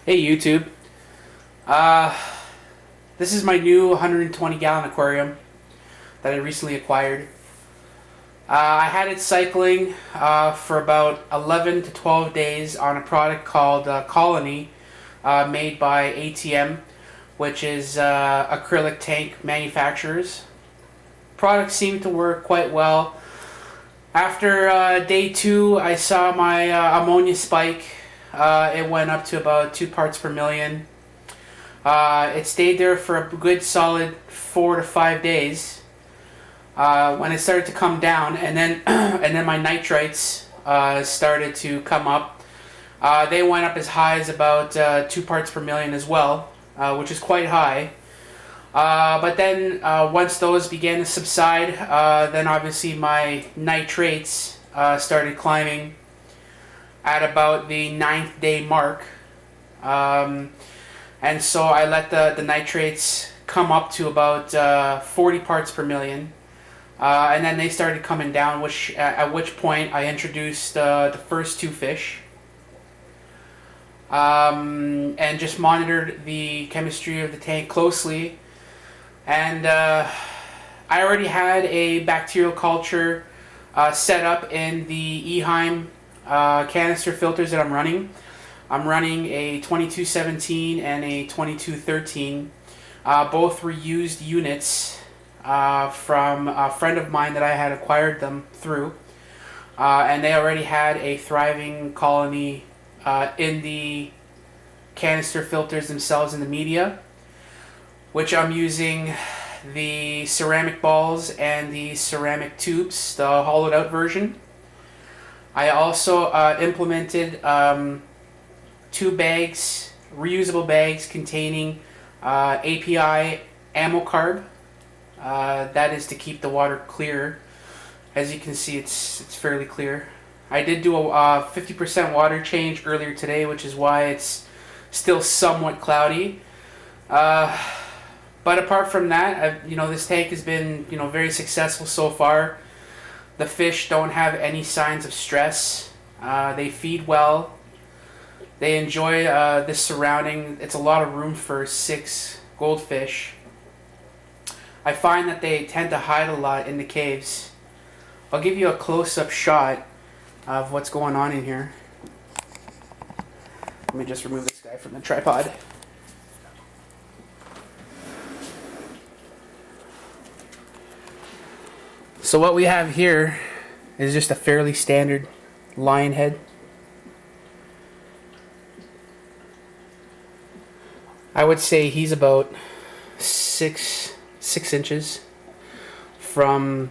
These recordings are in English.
Hey YouTube. Uh, this is my new 120 gallon aquarium that I recently acquired. I had it cycling for about 11 to 12 days on a product called Colony, made by ATM, which is acrylic tank manufacturers. Product seemed to work quite well. After day 2, I saw my ammonia spike. It went up to about 2 parts per million. It stayed there for a good solid 4 to 5 days. When it started to come down, and then and then my nitrites started to come up. They went up as high as about 2 parts per million as well, which is quite high. But then once those began to subside, then obviously my nitrates started climbing at about the 9th day mark. And so I let the nitrates come up to about 40 parts per million. And then they started coming down, at which point I introduced the first 2 fish. And just monitored the chemistry of the tank closely. And I already had a bacterial culture set up in the Eheim canister filters that I'm running. I'm running a 2217 and a 2213. Both were used units from a friend of mine that I had acquired them through. And they already had a thriving colony in the canister filters themselves in the media, which I'm using the ceramic balls and the ceramic tubes, the hollowed out version. I also implemented 2 bags, reusable bags containing API ammo carb. That is to keep the water clear. As you can see, it's fairly clear. I did do a 50% water change earlier today, which is why it's still somewhat cloudy. But apart from that, this tank has been very successful so far. The fish don't have any signs of stress. They feed well. They enjoy this surrounding. It's a lot of room for 6 goldfish. I find that they tend to hide a lot in the caves. I'll give you a close-up shot of what's going on in here. Let me just remove this guy from the tripod. So what we have here is just a fairly standard lion head. I would say he's about 6 inches from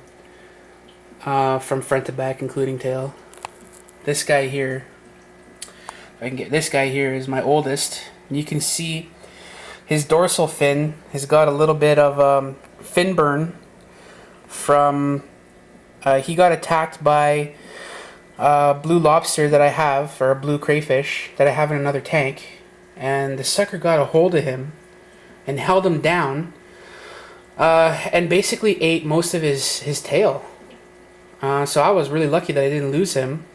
front to back, including tail. This guy here, if I can get this guy here, is my oldest. And you can see his dorsal fin has got a little bit of fin burn from he got attacked by blue lobster that I have, or a blue crayfish that I have in another tank, and the sucker got a hold of him and held him down and basically ate most of his tail. So I was really lucky that I didn't lose him,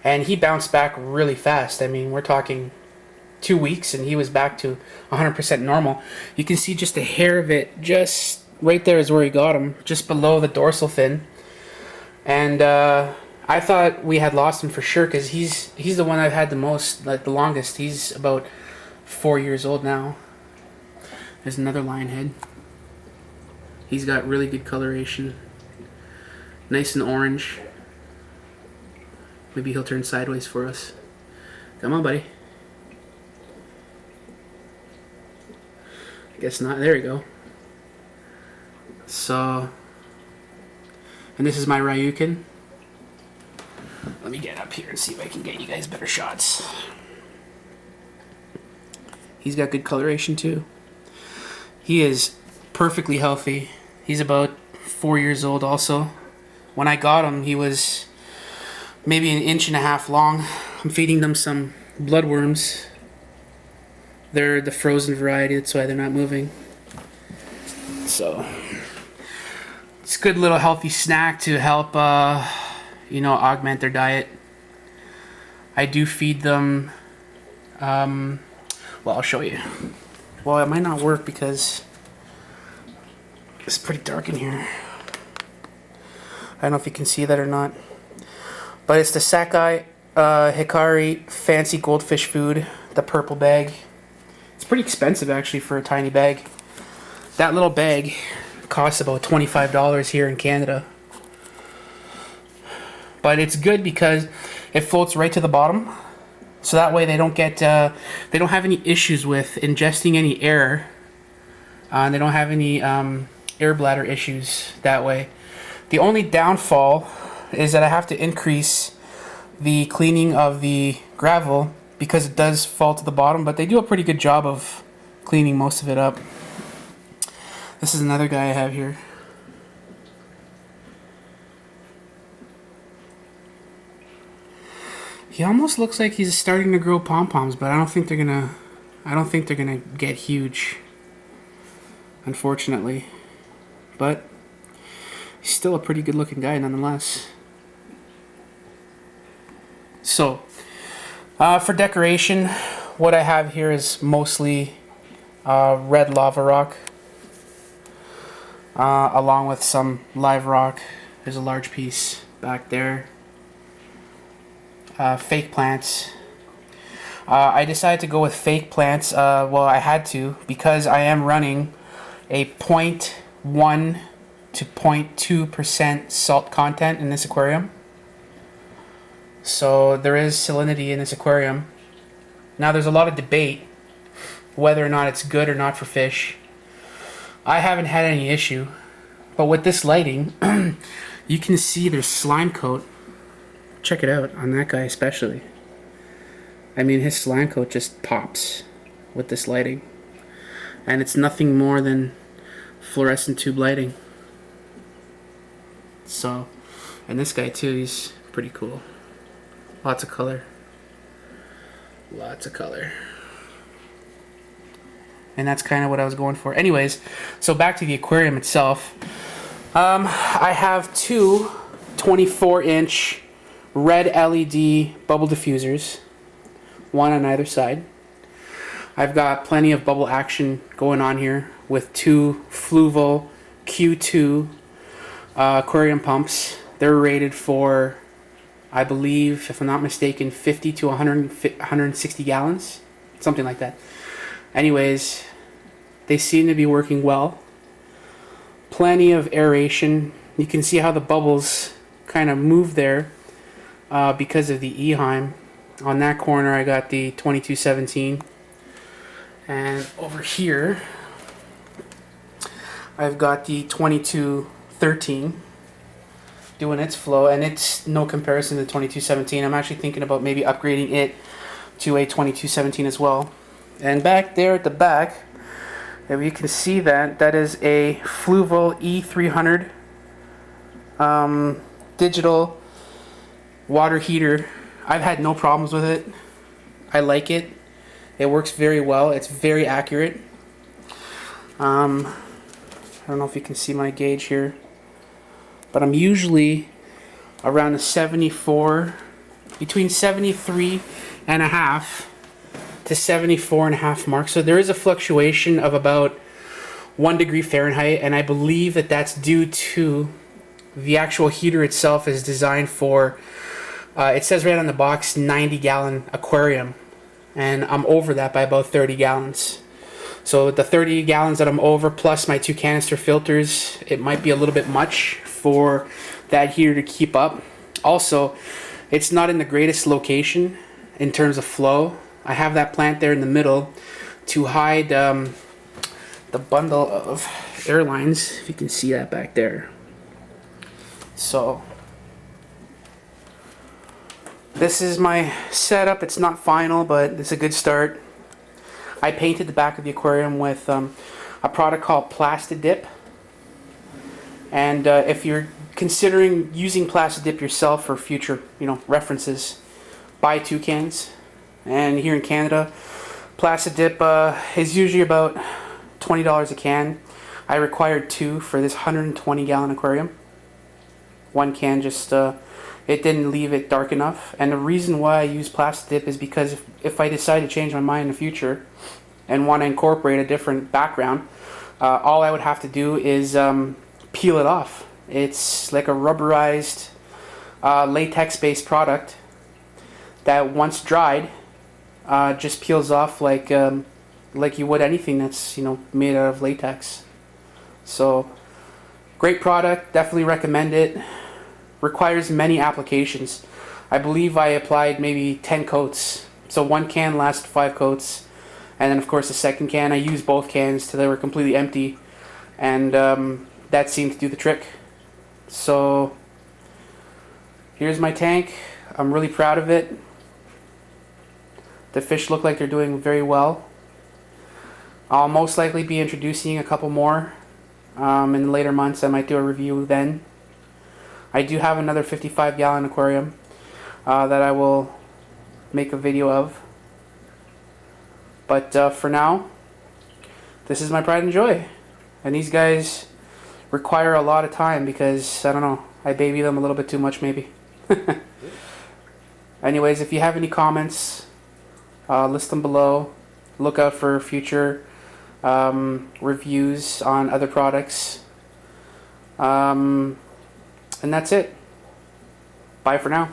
and he bounced back really fast. I mean, we're talking 2 weeks and he was back to 100% normal. You can see just a hair of it just right there is where he got him, just below the dorsal fin. And I thought we had lost him for sure, because he's the one I've had the most, like the longest. He's about 4 years old now. There's another lion head. He's got really good coloration, nice and orange. Maybe he'll turn sideways for us. Come on, buddy. I guess not. There we go. So, and this is my Ryukin. Let me get up here and see if I can get you guys better shots. He's got good coloration too. He is perfectly healthy. He's about 4 years old also. When I got him, he was maybe 1.5 inches long. I'm feeding them some bloodworms. They're the frozen variety, that's why they're not moving. So it's a good little healthy snack to help augment their diet. I do feed them Well, I'll show you. Well, it might not work because it's pretty dark in here. I don't know if you can see that or not. But it's the Sakai Hikari Fancy Goldfish Food, the purple bag. It's pretty expensive actually for a tiny bag. That little bag costs about $25 here in Canada. But it's good because it floats right to the bottom. So that way they don't have any issues with ingesting any air. They don't have any air bladder issues that way. The only downfall is that I have to increase the cleaning of the gravel because it does fall to the bottom, but they do a pretty good job of cleaning most of it up. This is another guy I have here. He almost looks like he's starting to grow pom-poms, but I don't think they're gonna get huge, unfortunately. But he's still a pretty good looking guy nonetheless. So, for decoration, what I have here is mostly red lava rock, along with some live rock. There's a large piece back there. Fake plants. I decided to go with fake plants. Well, I had to because I am running a 0.1 to 0.2% salt content in this aquarium. So there is salinity in this aquarium. Now there's a lot of debate whether or not it's good or not for fish. I haven't had any issue, but with this lighting, you can see there's slime coat. Check it out on that guy especially. I mean, his slime coat just pops with this lighting, and it's nothing more than fluorescent tube lighting. So, and this guy too, he's pretty cool. Lots of color. Lots of color. And that's kind of what I was going for. Anyways, so back to the aquarium itself. I have two 24-inch red LED bubble diffusers, one on either side. I've got plenty of bubble action going on here with two Fluval Q2 aquarium pumps. They're rated for, I believe, if I'm not mistaken, 50 to 160 gallons, something like that. Anyways, they seem to be working well. Plenty of aeration. You can see how the bubbles kind of move there because of the Eheim. On that corner I got the 2217, and over here I've got the 2213 doing its flow, and it's no comparison to the 2217. I'm actually thinking about maybe upgrading it to a 2217 as well. And back there at the back, if you can see that is a Fluval E300 digital water heater. I've had no problems with it. I like it. It works very well. It's very accurate. I don't know if you can see my gauge here, but I'm usually around a 74, between 73 and a half to 74 and a half mark. So there is a fluctuation of about 1 degree Fahrenheit, and I believe that that's due to the actual heater itself is designed for, it says right on the box, 90-gallon aquarium, and I'm over that by about 30 gallons. So the 30 gallons that I'm over, plus my 2 canister filters, it might be a little bit much for that heater to keep up. Also, it's not in the greatest location in terms of flow. I have that plant there in the middle to hide the bundle of air lines, if you can see that back there. So this is my setup. It's not final, but it's a good start. I painted the back of the aquarium with a product called Plastidip, and if you're considering using Plastidip yourself for future, references, buy 2 cans. And here in Canada, Plastidip is usually about $20 a can. I required 2 for this 120-gallon aquarium. 1 can just it didn't leave it dark enough, and the reason why I use Plastidip is because if I decide to change my mind in the future, and want to incorporate a different background, all I would have to do is peel it off. It's like a rubberized latex-based product that once dried just peels off like you would anything that's made out of latex. So great product, definitely recommend it. Requires many applications. I believe I applied maybe 10 coats. So one can lasts 5 coats, and then of course the second can I used both cans till they were completely empty, and that seemed to do the trick. So here's my tank. I'm really proud of it. The fish look like they're doing very well. I'll most likely be introducing a couple more in later months. I might do a review then. I do have another 55-gallon aquarium that I will make a video of. But for now, this is my pride and joy. And these guys require a lot of time because, I don't know, I baby them a little bit too much maybe. Anyways, if you have any comments, list them below. Look out for future reviews on other products. And that's it. Bye for now.